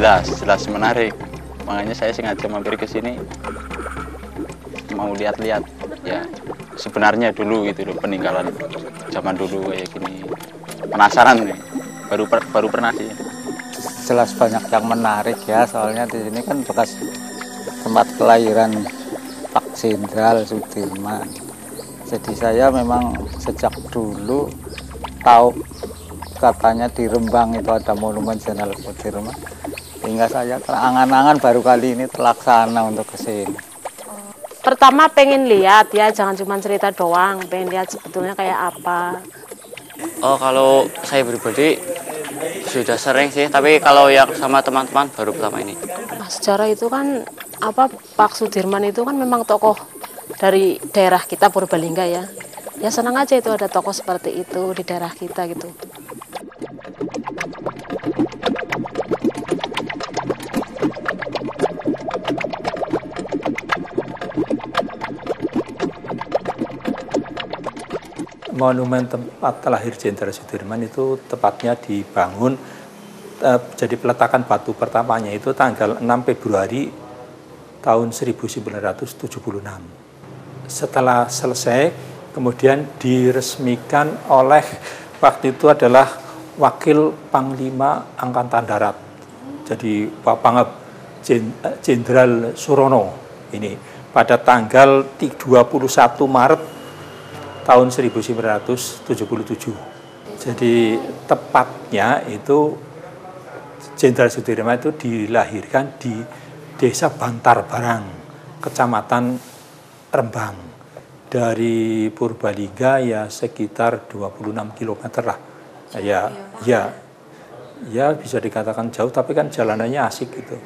jelas menarik. Makanya saya sengaja mampir ke sini mau lihat-lihat ya sebenarnya dulu gitu loh, peninggalan zaman dulu kayak gini. Penasaran nih, baru pernah sih. Jelas banyak yang menarik ya, soalnya di sini kan bekas tempat kelahiran Pak Jenderal Sudirman. Jadi saya memang sejak dulu tahu katanya di Rembang itu ada monumen Jenderal Sudirman, hingga saya terangan-angan baru kali ini terlaksana untuk kesini. Pertama pengen lihat ya, jangan cuma cerita doang, pengen lihat sebetulnya kayak apa. Oh, kalau saya pribadi sudah sering sih, tapi kalau yang sama teman-teman baru pertama ini. Nah, sejarah itu kan Pak Sudirman itu kan memang tokoh dari daerah kita Purbalingga ya. Ya senang aja itu ada tokoh seperti itu di daerah kita gitu. Monumen tempat lahir Jenderal Sudirman itu tepatnya dibangun, jadi peletakan batu pertamanya itu tanggal 6 Februari tahun 1976. Setelah selesai, kemudian diresmikan oleh waktu itu adalah Wakil Panglima Angkatan Darat, jadi Pak Pangap Jenderal Surono ini pada tanggal 21 Maret tahun 1977. Jadi tepatnya itu Jenderal Sudirman itu dilahirkan di Desa Bantar Barang, Kecamatan Rembang. Dari Purbalingga ya sekitar 26 km lah. Ya bisa dikatakan jauh, tapi kan jalanannya asik gitu.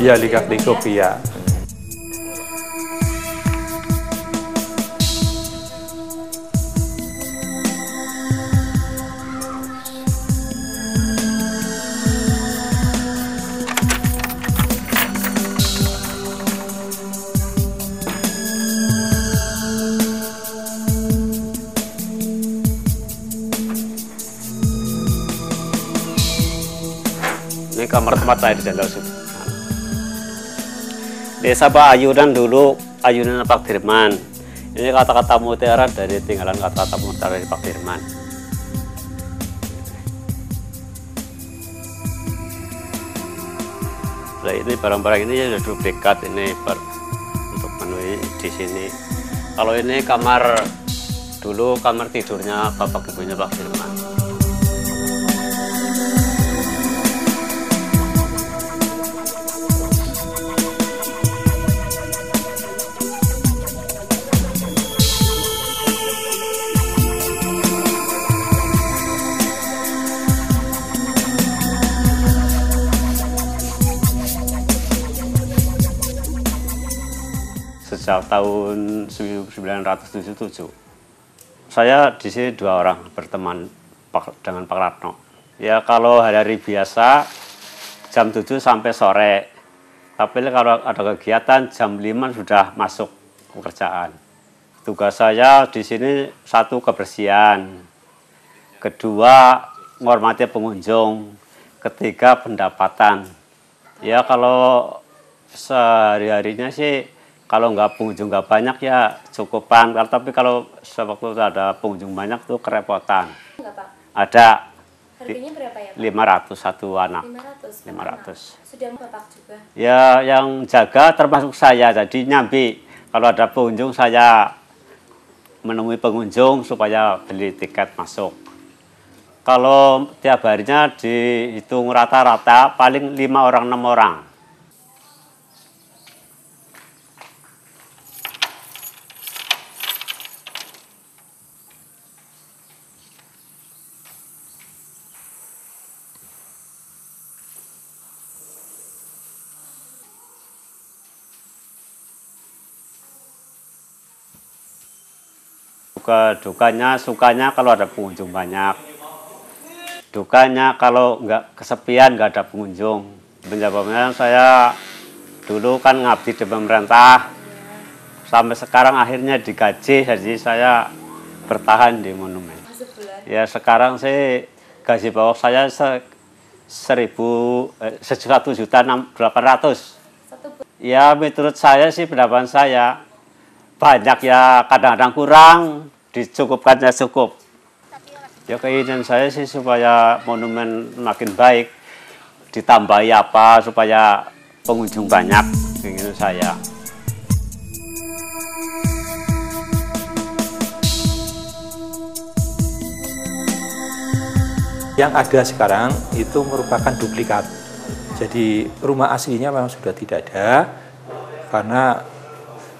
Ya, likak-likuk ya. Ini kamar tempat lahir Jenderal Sudirman. Desa Pak Ayunan dulu, Ayunan Pak Dirman. Ini kata-kata mutiara dari tinggalan kata-kata mutiara dari Pak Dirman. Nah, ini barang-barang ini sudah duplikat ini untuk memenuhi di sini. Kalau ini kamar dulu, kamar tidurnya bapak ibunya Pak Dirman. Sejak tahun 1977, saya di sini 2 orang berteman dengan Pak Ratno. Ya kalau hari-hari biasa jam 7 sampai sore. Tapi kalau ada kegiatan jam 5 sudah masuk pekerjaan. Tugas saya di sini 1 kebersihan, 2 menghormati pengunjung, 3 pendapatan. Ya kalau sehari-harinya sih kalau pengunjung nggak banyak ya cukupan. Tapi kalau sewaktu ada pengunjung banyak tuh kerepotan. Enggak, Pak? Ada. Harganya berapa ya, Pak? 500 satu anak. 500. Sudah Bapak juga? Ya yang jaga termasuk saya. Jadi nyambi kalau ada pengunjung saya menemui pengunjung supaya beli tiket masuk. Kalau tiap harinya dihitung rata-rata paling 5 orang 6 orang. Dukanya, sukanya kalau ada pengunjung banyak. Dukanya kalau nggak kesepian, nggak ada pengunjung. Penjawabnya saya dulu kan ngabdi di pemerintah, sampai sekarang akhirnya digaji, jadi saya bertahan di monumen. Ya sekarang sih gaji bawah saya 1.800.000. Ya menurut saya sih, pendapat saya banyak ya, kadang-kadang kurang, dicukupkan ya cukup. Ya keinginan saya sih supaya monumen makin baik, ditambahi apa supaya pengunjung banyak, keinginan saya. Yang ada sekarang itu merupakan duplikat. Jadi rumah aslinya memang sudah tidak ada, karena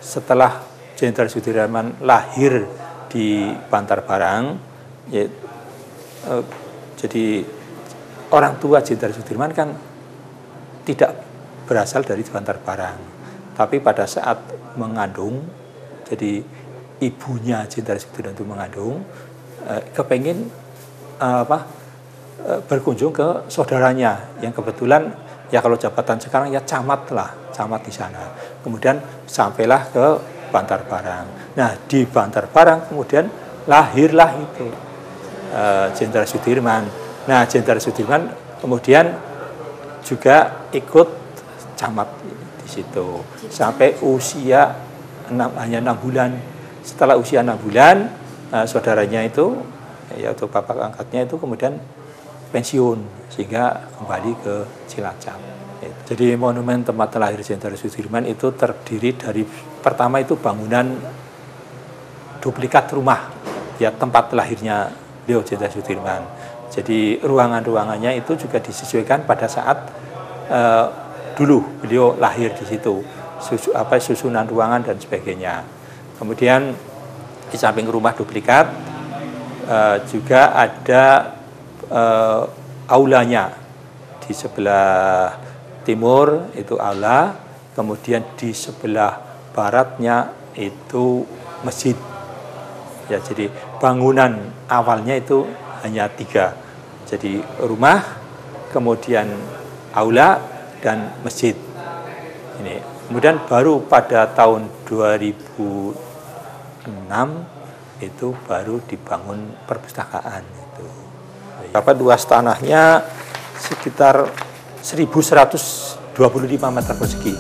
setelah Jenderal Sudirman lahir di Bantarbarang, ya, jadi orang tua Jenderal Sudirman kan tidak berasal dari Bantarbarang, tapi pada saat mengandung, jadi ibunya Jenderal Sudirman itu mengandung, kepengin berkunjung ke saudaranya yang kebetulan ya kalau jabatan sekarang ya camat lah, camat di sana. Kemudian sampailah ke Bantarbarang. Nah di Bantarbarang kemudian lahirlah itu Jenderal Sudirman. Nah Jenderal Sudirman kemudian juga ikut camat di situ sampai usia hanya 6 bulan. Setelah usia 6 bulan saudaranya itu yaitu bapak angkatnya itu kemudian pensiun sehingga kembali ke Cilacap. Jadi monumen tempat lahir Jenderal Sudirman itu terdiri dari pertama itu bangunan duplikat rumah ya tempat lahirnya beliau Jenderal Sudirman. Jadi ruangan-ruangannya itu juga disesuaikan pada saat dulu beliau lahir di situ, susunan ruangan dan sebagainya. Kemudian di samping rumah duplikat juga ada aulanya di sebelah timur itu aula, kemudian di sebelah baratnya itu masjid. Ya, jadi bangunan awalnya itu hanya 3, jadi rumah, kemudian aula dan masjid. Ini kemudian baru pada tahun 2006 itu baru dibangun perpustakaan itu. Luas tanahnya sekitar 1.125 meter persegi.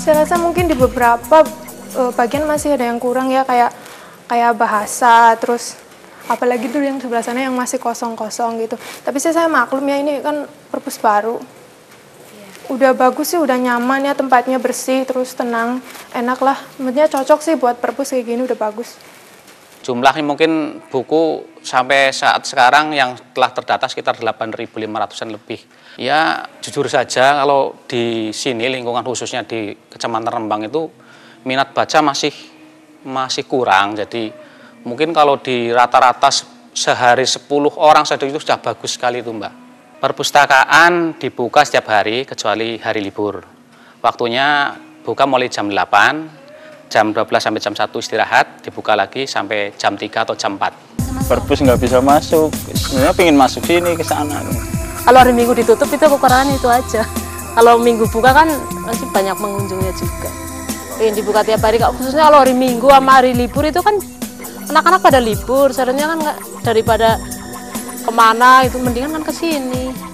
Saya rasa mungkin di beberapa bagian masih ada yang kurang ya, kayak bahasa, terus apalagi tuh yang sebelah sana yang masih kosong-kosong gitu. Tapi saya maklum ya, ini kan perpus baru. Udah bagus sih, udah nyaman ya, tempatnya bersih, terus tenang, enak lah. Maksudnya cocok sih buat perpus kayak gini, udah bagus. Jumlahnya mungkin buku sampai saat sekarang yang telah terdata sekitar 8.500-an lebih. Ya jujur saja kalau di sini lingkungan khususnya di Kecamatan Rembang itu minat baca masih kurang. Jadi mungkin kalau di rata-rata sehari 10 orang saja itu sudah bagus sekali itu Mbak. Perpustakaan dibuka setiap hari kecuali hari libur. Waktunya buka mulai jam 8, jam 12 sampai jam 1 istirahat, dibuka lagi sampai jam 3 atau jam 4. Perpus nggak bisa masuk, sebenarnya pengen masuk sini ke sana. Kalau hari Minggu ditutup itu kekurangan itu aja. Kalau Minggu buka kan masih banyak pengunjungnya juga. Pengen dibuka tiap hari, khususnya kalau hari Minggu sama hari libur itu kan anak-anak pada libur, seharusnya kan daripada kemana itu mendingan kan ke sini.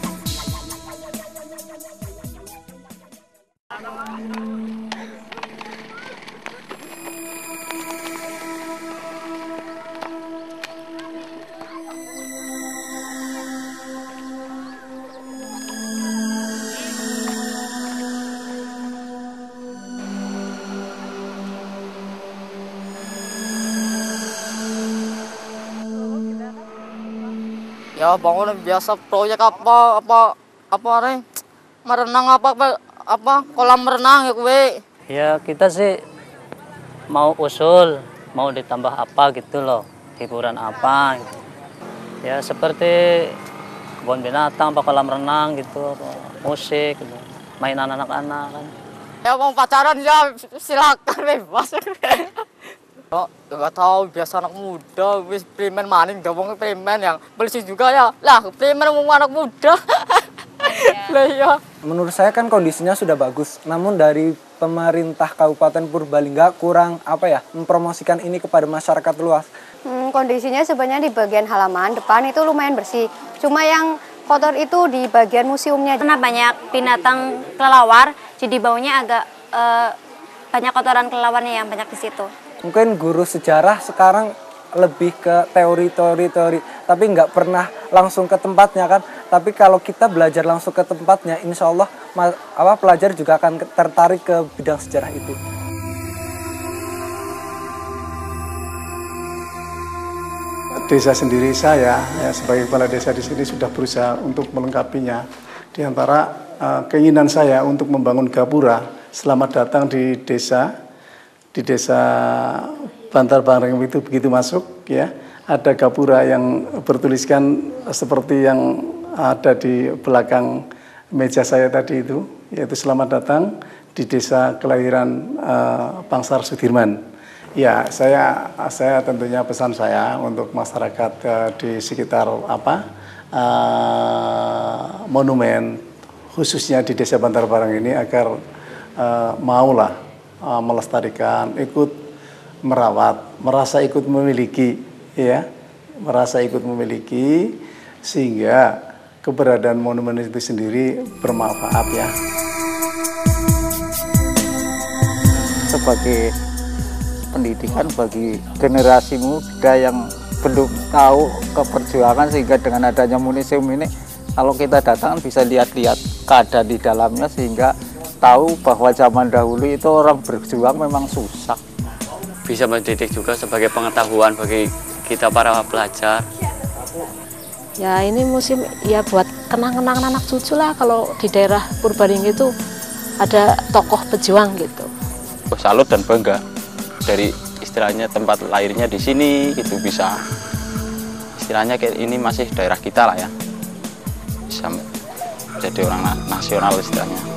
Ya bangunan biasa, proyek apa nih, merenang apa kolam renang ya kue. Ya kita sih mau usul, mau ditambah apa gitu loh, hiburan apa gitu. Ya seperti kebun binatang, apa kolam renang gitu, apa musik gitu, mainan anak-anak kan. Ya mau pacaran ya silakan bebas. Oh, nggak tahu, biasa anak muda, wis preman maning, gabung preman yang polisi juga ya. Lah, preman mau anak muda. Lah ya. Menurut saya kan kondisinya sudah bagus, namun dari pemerintah Kabupaten Purbalingga kurang mempromosikan ini kepada masyarakat luas. Kondisinya sebenarnya di bagian halaman depan itu lumayan bersih. Cuma yang kotor itu di bagian museumnya. Karena banyak binatang kelelawar, jadi baunya agak banyak kotoran kelelawarnya yang banyak di situ. Mungkin guru sejarah sekarang lebih ke teori, tapi nggak pernah langsung ke tempatnya kan. Tapi kalau kita belajar langsung ke tempatnya, insya Allah pelajar juga akan tertarik ke bidang sejarah itu. Desa sendiri saya sebagai kepala desa di sini sudah berusaha untuk melengkapinya. Di antara keinginan saya untuk membangun gapura, selamat datang di desa Bantar Bareng itu begitu masuk ya, ada gapura yang bertuliskan seperti yang ada di belakang meja saya tadi itu, yaitu selamat datang di desa kelahiran Pangsar Sudirman. Ya, saya tentunya pesan saya untuk masyarakat di sekitar monumen, khususnya di desa Bantar Bareng ini agar maulah melestarikan, ikut merawat, merasa ikut memiliki, ya, merasa ikut memiliki, sehingga keberadaan monumen itu sendiri bermanfaat ya. Sebagai pendidikan bagi generasi muda yang belum tahu keperjuangan, sehingga dengan adanya museum ini, kalau kita datang bisa lihat-lihat keadaan di dalamnya, sehingga tahu bahwa zaman dahulu itu orang berjuang memang susah. Bisa mendidik juga sebagai pengetahuan bagi kita para pelajar. Ya ini museum ya buat kenang-kenang anak cucu lah, kalau di daerah Purbalingga itu ada tokoh pejuang gitu. Salut dan bangga dari istilahnya tempat lahirnya di sini gitu, bisa istilahnya kayak ini masih daerah kita lah ya, bisa jadi orang nasional istilahnya. Ya.